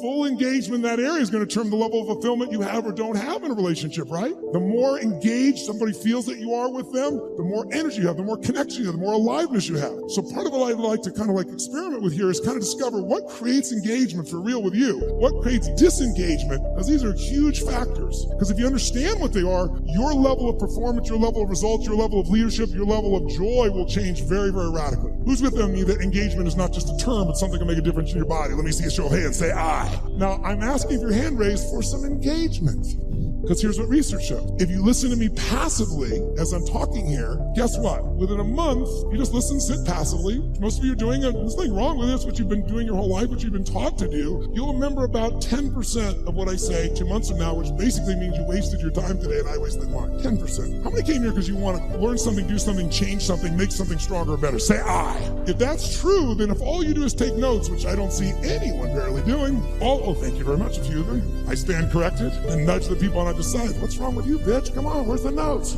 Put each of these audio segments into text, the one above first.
full engagement in that area is going to determine the level of fulfillment you have or don't have in a relationship, right? The more engaged somebody feels that you are with them, the more energy you have, the more connection you have, the more aliveness you have. So part of what I'd like to kind of like experiment with here is kind of discover what creates engagement for real with you, what creates disengagement, because these are huge factors. Because if you understand what they are, your level of performance, your level of results, your level of leadership, your level of joy will change very, very radically. Who's with me that engagement is not just a term, but something that can make a difference in your body? Let me see a show of hands. Say I. Now, I'm asking if your hand raised for some engagement. Because here's what research shows. If you listen to me passively as I'm talking here, guess what? Within a month, you just listen, sit passively. Most of you are doing it. There's nothing wrong with it. It's what you've been doing your whole life, what you've been taught to do. You'll remember about 10% of what I say 2 months from now, which basically means you wasted your time today and I wasted mine. 10%. How many came here because you want to learn something, do something, change something, make something stronger or better? Say I. If that's true, then if all you do is take notes, which I don't see anyone barely doing, thank you very much, a few of them. I stand corrected and nudge the people on either side. What's wrong with you, bitch? Come on, where's the notes?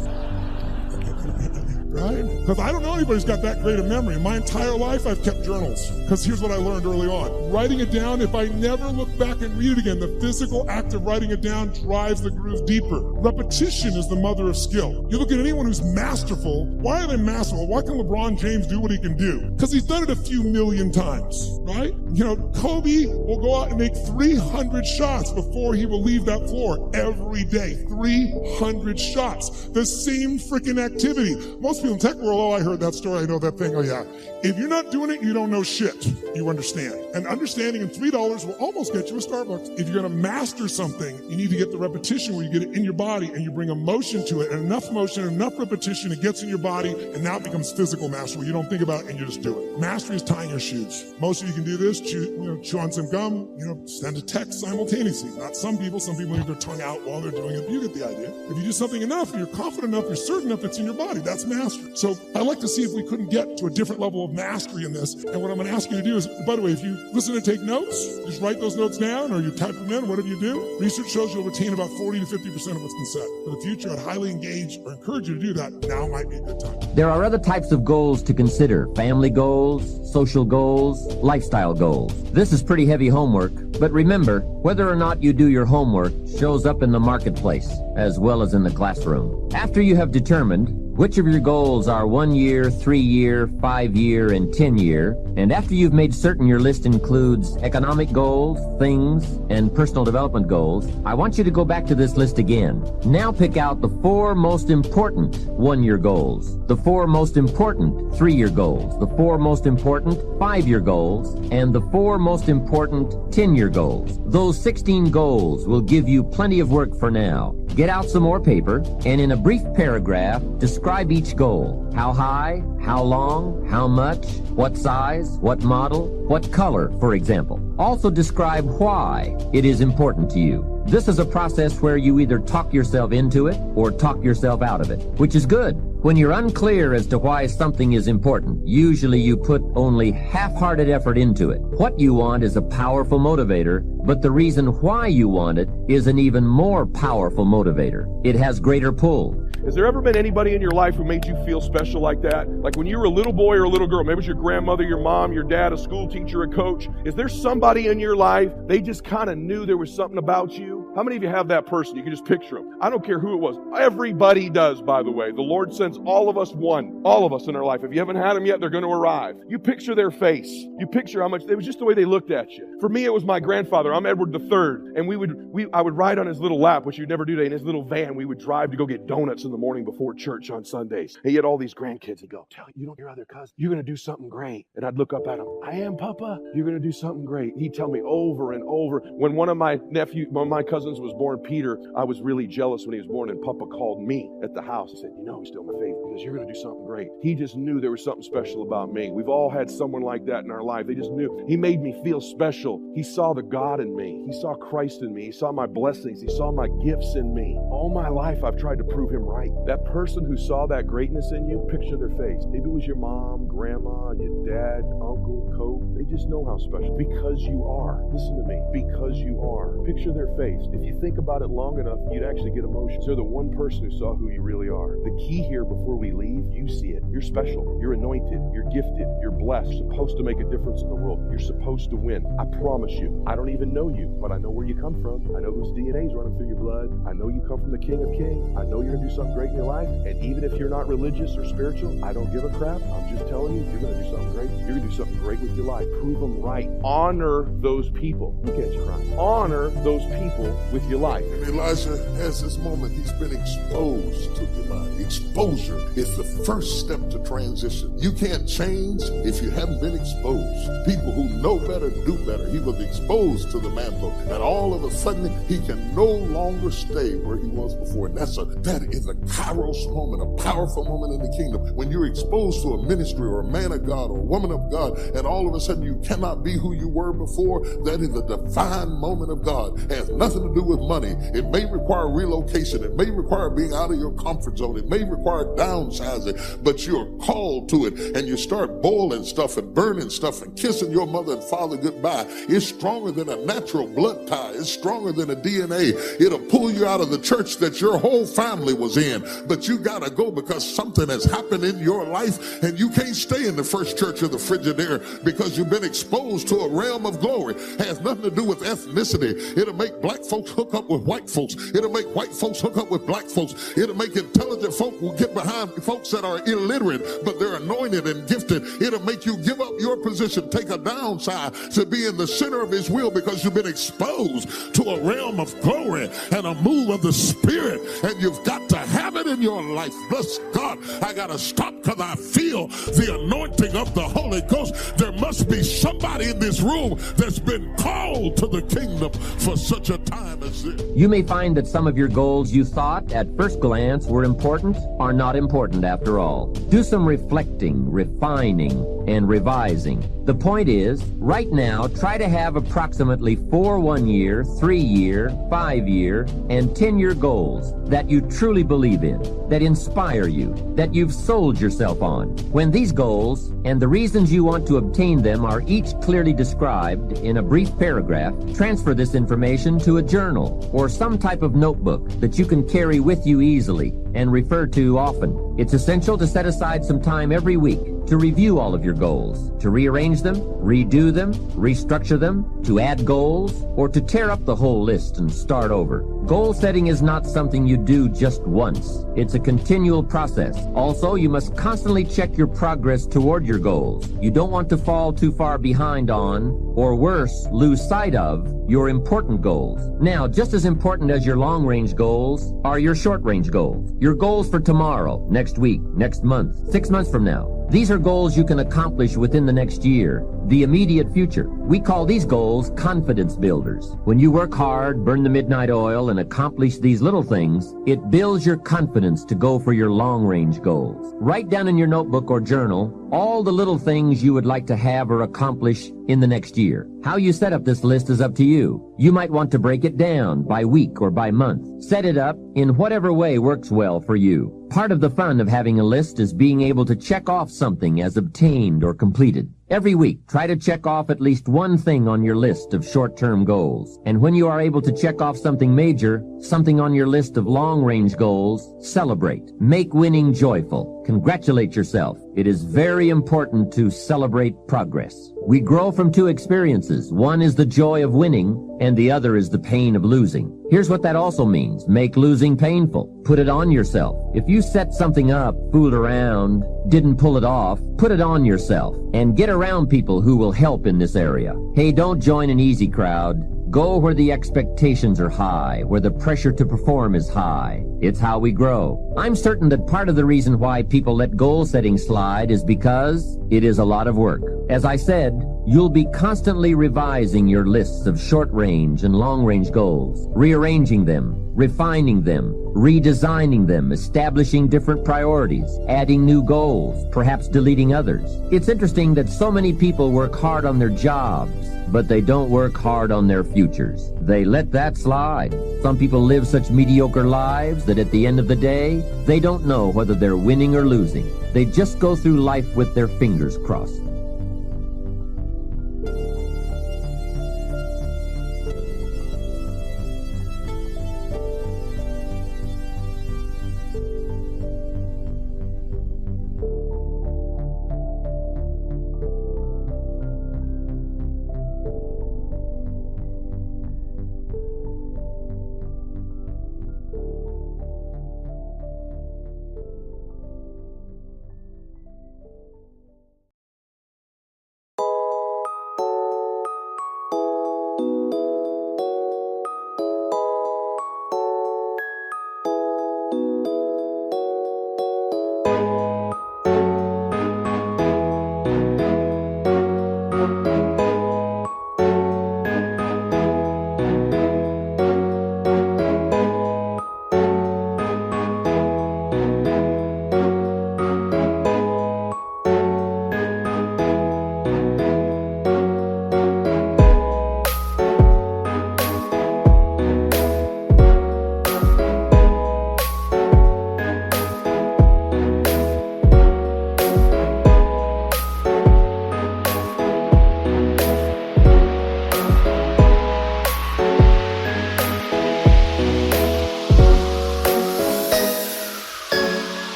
Right? Because I don't know anybody who's got that great a memory. In my entire life, I've kept journals. Because here's what I learned early on. Writing it down, if I never look back and read it again, the physical act of writing it down drives the groove deeper. Repetition is the mother of skill. You look at anyone who's masterful. Why are they masterful? Why can LeBron James do what he can do? Because he's done it a few million times, right? You know, Kobe will go out and make 300 shots before he will leave that floor every day. 300 shots. The same freaking activity. Most people in tech world, I heard that story, I know that thing, yeah. If you're not doing it, you don't know shit. You understand. And understanding in $3 will almost get you a Starbucks. If you're going to master something, you need to get the repetition where you get it in your body and you bring emotion to it. And enough motion, enough repetition, it gets in your body, and now it becomes physical mastery. You don't think about it and you just do it. Mastery is tying your shoes. Most of you can do this, chew on some gum, send a text simultaneously. Not some people leave their tongue out while they're doing it. You get the idea. If you do something enough, you're confident enough, you're certain enough it's in your body. That's mastery. So I'd like to see if we couldn't get to a different level of mastery in this. And what I'm going to ask you to do is, by the way, if you listen and take notes, just write those notes down or you type them in, whatever you do. Research shows you'll retain about 40 to 50% of what's been said. For the future, I'd highly engage or encourage you to do that. Now might be a good time. There are other types of goals to consider. Family goals, social goals, lifestyle goals. This is pretty heavy homework, but remember, whether or not you do your homework shows up in the marketplace as well as in the classroom. After you have determined which of your goals are 1 year, 3 year, 5 year, and 10 year, and after you've made certain your list includes economic goals, things, and personal development goals, I want you to go back to this list again. Now pick out the 4 most important 1-year goals, the 4 most important 3-year goals, the 4 most important 5-year goals, and the 4 most important 10-year goals. Those 16 goals will give you plenty of work for now. Get out some more paper, and in a brief paragraph, describe each goal. How high, how long, how much, what size, what model, what color, for example. Also describe why it is important to you. This is a process where you either talk yourself into it or talk yourself out of it, which is good. When you're unclear as to why something is important, usually you put only half-hearted effort into it. What you want is a powerful motivator, but the reason why you want it is an even more powerful motivator. It has greater pull. Has there ever been anybody in your life who made you feel special like that? Like when you were a little boy or a little girl, maybe it was your grandmother, your mom, your dad, a school teacher, a coach. Is there somebody in your life, they just kind of knew there was something about you? How many of you have that person? You can just picture them. I don't care who it was. Everybody does, by the way. The Lord sends all of us one. All of us in our life. If you haven't had them yet, they're going to arrive. You picture their face. You picture how much, it was just the way they looked at you. For me, it was my grandfather. I'm Edward III. And I would ride on his little lap, which you'd never do today, in his little van. We would drive to go get donuts in the morning before church on Sundays. And he had all these grandkids. He'd go, tell you don't your other cousin, you're going to do something great. And I'd look up at him. I am, Papa. You're going to do something great. And he'd tell me over and over. When one of my cousins was born, Peter, I was really jealous when he was born, and Papa called me at the house and said, he's still my favorite because you're going to do something great. He just knew there was something special about me. We've all had someone like that in our life. They just knew. He made me feel special. He saw the God in me. He saw Christ in me. He saw my blessings. He saw my gifts in me. All my life, I've tried to prove him right. That person who saw that greatness in you, picture their face. Maybe it was your mom, grandma, your dad, uncle, coach. They just know how special. Because you are. Listen to me. Because you are. Picture their face. If you think about it long enough, you'd actually get emotions. They're the one person who saw who you really are. The key here before we me leave, you see it. You're special. You're anointed. You're gifted. You're blessed. You're supposed to make a difference in the world. You're supposed to win. I promise you. I don't even know you, but I know where you come from. I know whose DNA is running through your blood. I know you come from the King of Kings. I know you're going to do something great in your life. And even if you're not religious or spiritual, I don't give a crap. I'm just telling you, you're going to do something great. You're going to do something great with your life. Prove them right. Honor those people. Look at you crying. Honor those people with your life. And Elijah has this moment. He's been exposed to your life. Exposure is the first step to transition. You can't change if you haven't been exposed. People who know better do better. He was exposed to the mantle, and all of a sudden he can no longer stay where he was before. And that is a Kairos moment, a powerful moment in the kingdom. When you're exposed to a ministry or a man of God or a woman of God, and all of a sudden you cannot be who you were before, that is a divine moment of God. It has nothing to do with money. It may require relocation. It may require being out of your comfort zone. It may require downsizing, but you're called to it, and you start boiling stuff and burning stuff and kissing your mother and father goodbye. It's stronger than a natural blood tie. It's stronger than a DNA. It'll pull you out of the church that your whole family was in, but you gotta go because something has happened in your life, and you can't stay in the first church of the Frigidaire because you've been exposed to a realm of glory. It has nothing to do with ethnicity. It'll make black folks hook up with white folks. It'll make white folks hook up with black folks. It'll make intelligent folk who get behind folks that are illiterate, but they're anointed and gifted. It'll make you give up your position, take a downside to be in the center of his will because you've been exposed to a realm of glory and a move of the Spirit, and you've got to have it in your life. Bless God, I got to stop because I feel the anointing of the Holy Ghost. There must be somebody in this room that's been called to the kingdom for such a time as this. You may find that some of your goals you thought at first glance were important are not important after all. Do some reflecting, refining, and revising. The point is, right now, try to have approximately 4 1-year, 3-year, 5-year, and 10-year goals that you truly believe in, that inspire you, that you've sold yourself on. When these goals and the reasons you want to obtain them are each clearly described in a brief paragraph, transfer this information to a journal or some type of notebook that you can carry with you easily and refer to often. It's essential to set aside some time every week to review all of your goals, to rearrange them, redo them, restructure them, to add goals, or to tear up the whole list and start over. Goal setting is not something you do just once. It's a continual process. Also, you must constantly check your progress toward your goals. You don't want to fall too far behind on, or worse, lose sight of, your important goals. Now, just as important as your long-range goals are your short-range goals. Your goals for tomorrow, next week, next month, 6 months from now. These are goals you can accomplish within the next year, the immediate future. We call these goals confidence builders. When you work hard, burn the midnight oil, and accomplish these little things, it builds your confidence to go for your long-range goals. Write down in your notebook or journal all the little things you would like to have or accomplish in the next year. How you set up this list is up to you. You might want to break it down by week or by month. Set it up in whatever way works well for you. Part of the fun of having a list is being able to check off something as obtained or completed. Every week, try to check off at least one thing on your list of short-term goals. And when you are able to check off something major, something on your list of long-range goals, celebrate. Make winning joyful. Congratulate yourself. It is very important to celebrate progress. We grow from 2 experiences. One is the joy of winning, and the other is the pain of losing. Here's what that also means. Make losing painful. Put it on yourself. If you set something up, fooled around, didn't pull it off, put it on yourself. And get around people who will help in this area. Hey, don't join an easy crowd. Go where the expectations are high, where the pressure to perform is high. It's how we grow. I'm certain that part of the reason why people let goal setting slide is because it is a lot of work. As I said, you'll be constantly revising your lists of short-range and long-range goals, rearranging them, refining them, redesigning them, establishing different priorities, adding new goals, perhaps deleting others. It's interesting that so many people work hard on their jobs, but they don't work hard on their futures. They let that slide. Some people live such mediocre lives that at the end of the day, they don't know whether they're winning or losing. They just go through life with their fingers crossed.